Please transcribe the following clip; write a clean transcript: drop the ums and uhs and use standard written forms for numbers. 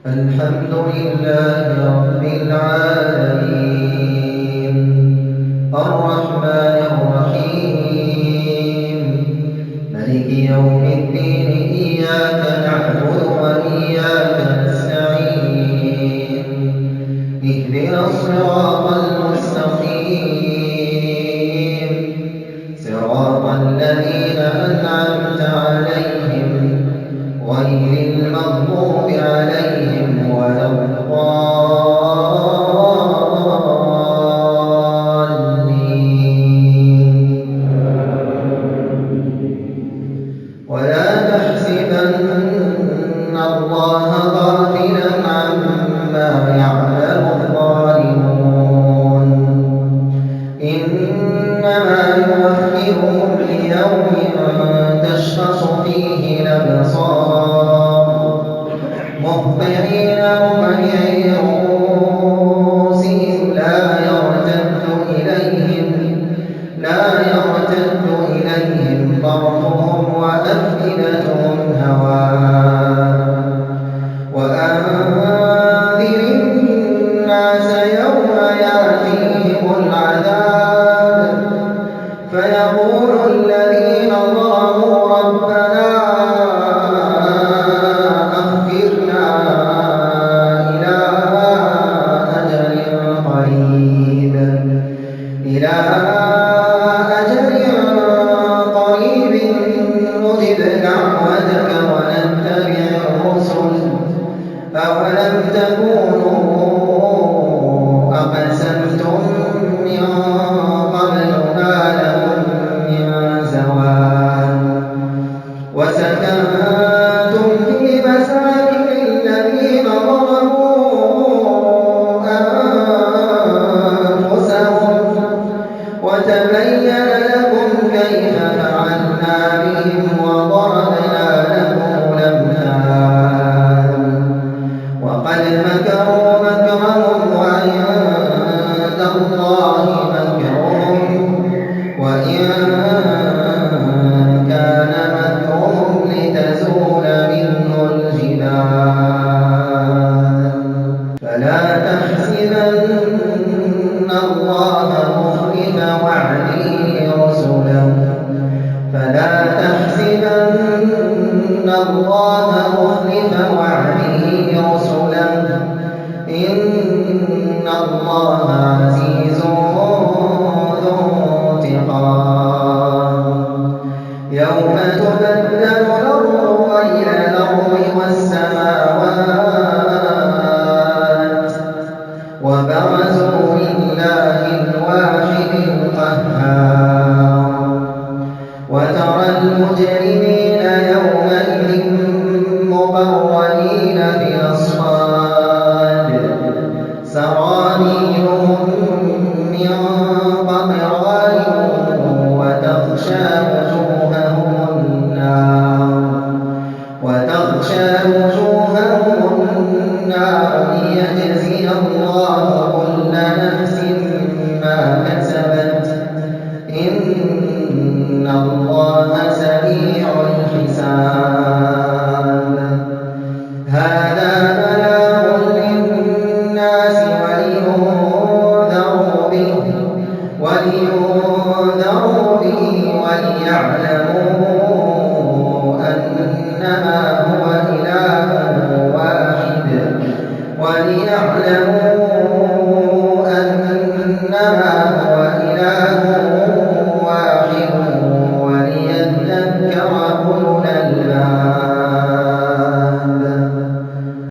الحمد لله رب العالمين الرحمن الرحيم مالك يوم الدين إياك نعبد وإياك نستعين اهدنا الصراط المستقيم صراط الذين أنعمت عليهم غير المغضوب عليهم ولا الضالين. ولا تحسبن الله غافلا عما يعمل الظالمون إنما يؤخرهم ليوم تشخص فيه الأبصار مهطعين مقنعي رؤوسهم لا يرتد إليهم طرفهم وأفئدتهم هواء وأنذر الناس يوم يأتيهم العذاب فيقول الذين ظلموا ربنا أخرنا إلى أجل قريب نجب دعوتك ونتبع الرسل أولم تكونوا أقسمتم من قبل ما لكم من زوال وسكنتم في مساكن الذين ظلموا أنفسهم وتبين لكم كيف فعلنا بهم وضربنا لكم الأمثال وقد مكروا مكرهم وعند الله مكرهم وإن كان مكرهم لتزول منه الجبال فلا تحسبن الله مخلف وعده رسله إن الله